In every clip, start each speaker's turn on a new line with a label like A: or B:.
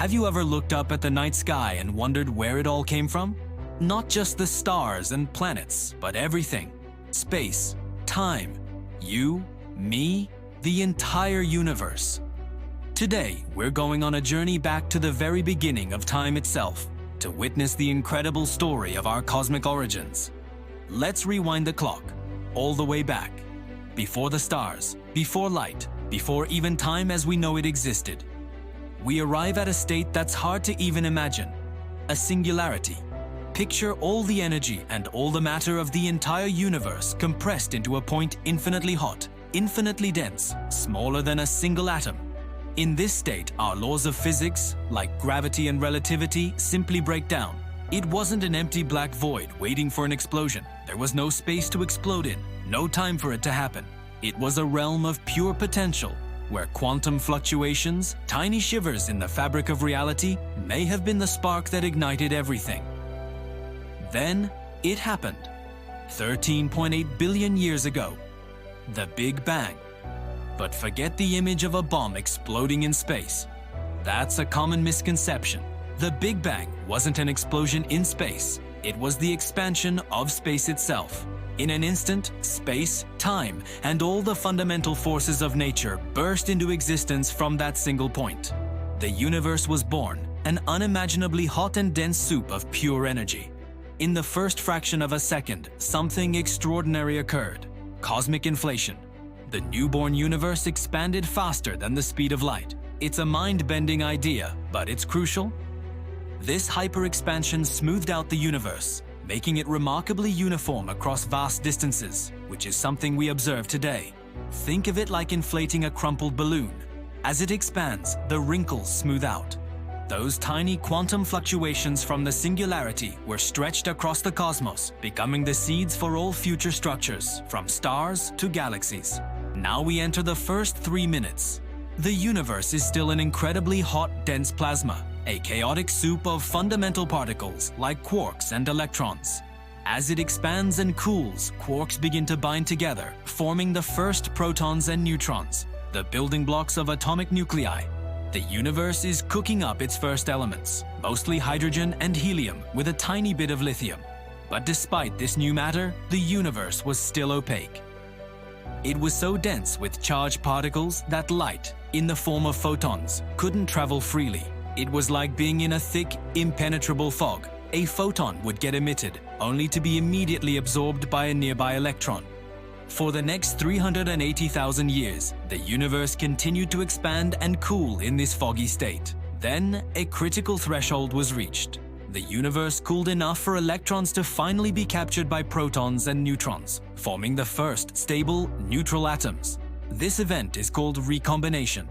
A: Have you ever looked up at the night sky and wondered where it all came from? Not just the stars and planets, but everything. Space, time, you, me, the entire universe. Today, we're going on a journey back to the very beginning of time itself, to witness the incredible story of our cosmic origins. Let's rewind the clock, all the way back. Before the stars, before light, before even time as we know it existed. We arrive at a state that's hard to even imagine. A singularity. Picture all the energy and all the matter of the entire universe compressed into a point infinitely hot, infinitely dense, smaller than a single atom. In this state, our laws of physics, like gravity and relativity, simply break down. It wasn't an empty black void waiting for an explosion. There was no space to explode in, no time for it to happen. It was a realm of pure potential, where quantum fluctuations, tiny shivers in the fabric of reality, may have been the spark that ignited everything. Then, it happened. 13.8 billion years ago. The Big Bang. But forget the image of a bomb exploding in space. That's a common misconception. The Big Bang wasn't an explosion in space. It was the expansion of space itself. In an instant, space, time, and all the fundamental forces of nature burst into existence from that single point. The universe was born, an unimaginably hot and dense soup of pure energy. In the first fraction of a second, something extraordinary occurred. Cosmic inflation. The newborn universe expanded faster than the speed of light. It's a mind-bending idea, but it's crucial. This hyper-expansion smoothed out the universe, making it remarkably uniform across vast distances, which is something we observe today. Think of it like inflating a crumpled balloon. As it expands, the wrinkles smooth out. Those tiny quantum fluctuations from the singularity were stretched across the cosmos, becoming the seeds for all future structures, from stars to galaxies. Now we enter the first 3 minutes. The universe is still an incredibly hot, dense plasma, a chaotic soup of fundamental particles like quarks and electrons. As it expands and cools, quarks begin to bind together, forming the first protons and neutrons, the building blocks of atomic nuclei. The universe is cooking up its first elements, mostly hydrogen and helium with a tiny bit of lithium. But despite this new matter, the universe was still opaque. It was so dense with charged particles that light, in the form of photons, couldn't travel freely. It was like being in a thick, impenetrable fog. A photon would get emitted, only to be immediately absorbed by a nearby electron. For the next 380,000 years, the universe continued to expand and cool in this foggy state. Then, a critical threshold was reached. The universe cooled enough for electrons to finally be captured by protons and neutrons, forming the first stable, neutral atoms. This event is called recombination.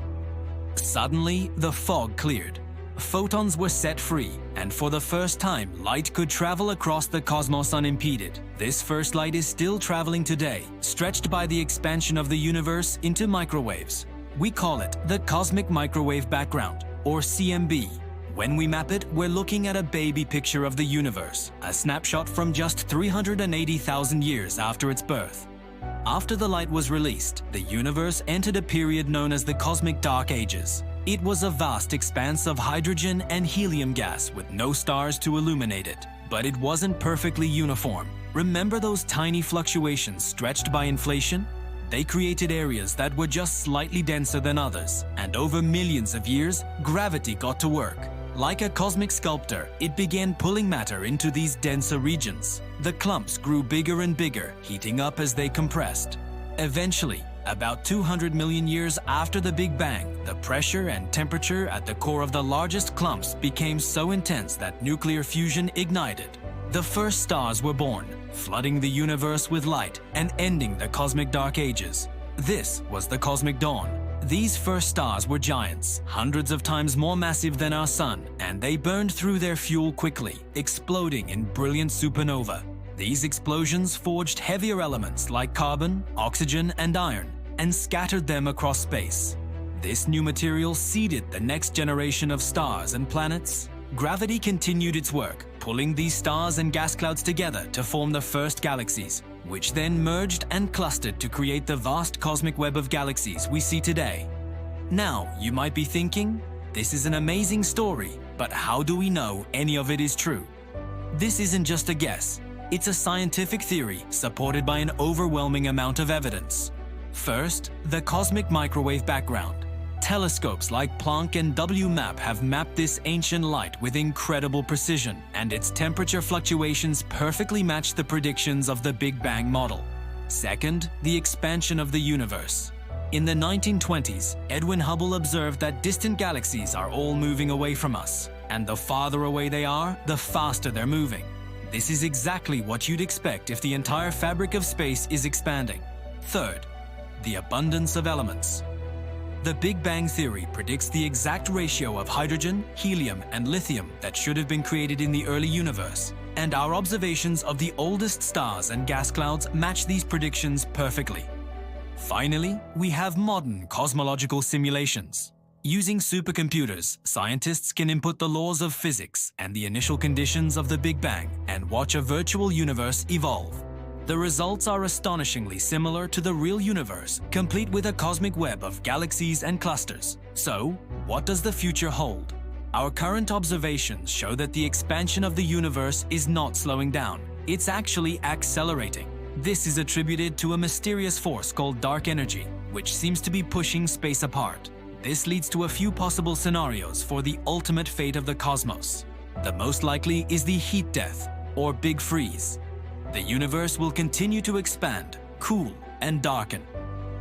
A: Suddenly, the fog cleared. Photons were set free, and for the first time, light could travel across the cosmos unimpeded. This first light is still traveling today, stretched by the expansion of the universe into microwaves. We call it the cosmic microwave background, or CMB. When we map it, we're looking at a baby picture of the universe, a snapshot from just 380,000 years after its birth. After the light was released, the universe entered a period known as the Cosmic Dark Ages. It was a vast expanse of hydrogen and helium gas with no stars to illuminate it. But it wasn't perfectly uniform. Remember those tiny fluctuations stretched by inflation? They created areas that were just slightly denser than others, and over millions of years, gravity got to work. Like a cosmic sculptor, it began pulling matter into these denser regions. The clumps grew bigger and bigger, heating up as they compressed. Eventually, about 200 million years after the Big Bang, the pressure and temperature at the core of the largest clumps became so intense that nuclear fusion ignited. The first stars were born, flooding the universe with light and ending the cosmic dark ages. This was the cosmic dawn. These first stars were giants, hundreds of times more massive than our sun, and they burned through their fuel quickly, exploding in brilliant supernova. These explosions forged heavier elements like carbon, oxygen, and iron, and scattered them across space. This new material seeded the next generation of stars and planets. Gravity continued its work, pulling these stars and gas clouds together to form the first galaxies, which then merged and clustered to create the vast cosmic web of galaxies we see today. Now, you might be thinking, This is an amazing story, but how do we know any of it is true? This isn't just a guess. It's a scientific theory supported by an overwhelming amount of evidence. First, the cosmic microwave background. Telescopes like Planck and WMAP have mapped this ancient light with incredible precision, and its temperature fluctuations perfectly match the predictions of the Big Bang model. Second, the expansion of the universe. In the 1920s, Edwin Hubble observed that distant galaxies are all moving away from us, and the farther away they are, the faster they're moving. This is exactly what you'd expect if the entire fabric of space is expanding. Third, the abundance of elements. The Big Bang theory predicts the exact ratio of hydrogen, helium, and lithium that should have been created in the early universe, and our observations of the oldest stars and gas clouds match these predictions perfectly. Finally, we have modern cosmological simulations. Using supercomputers, scientists can input the laws of physics and the initial conditions of the Big Bang and watch a virtual universe evolve. The results are astonishingly similar to the real universe, complete with a cosmic web of galaxies and clusters. So, what does the future hold? Our current observations show that the expansion of the universe is not slowing down. It's actually accelerating. This is attributed to a mysterious force called dark energy, which seems to be pushing space apart. This leads to a few possible scenarios for the ultimate fate of the cosmos. The most likely is the heat death, or big freeze. The universe will continue to expand, cool, and darken.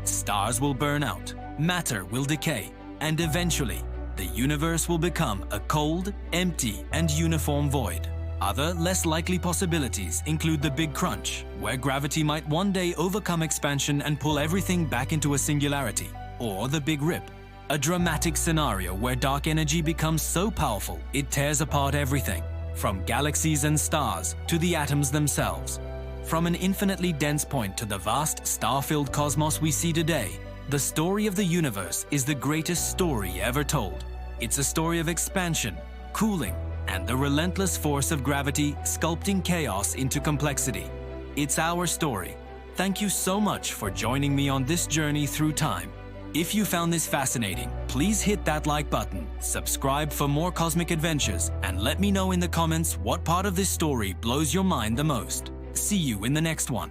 A: Stars will burn out, matter will decay, and eventually, the universe will become a cold, empty, and uniform void. Other, less likely possibilities include the Big Crunch, where gravity might one day overcome expansion and pull everything back into a singularity, or the Big Rip, a dramatic scenario where dark energy becomes so powerful it tears apart everything, from galaxies and stars to the atoms themselves. From an infinitely dense point to the vast star-filled cosmos we see today, the story of the universe is the greatest story ever told. It's a story of expansion, cooling, and the relentless force of gravity sculpting chaos into complexity. It's our story. Thank you so much for joining me on this journey through time. If you found this fascinating, please hit that like button, subscribe for more cosmic adventures, and let me know in the comments what part of this story blows your mind the most. See you in the next one.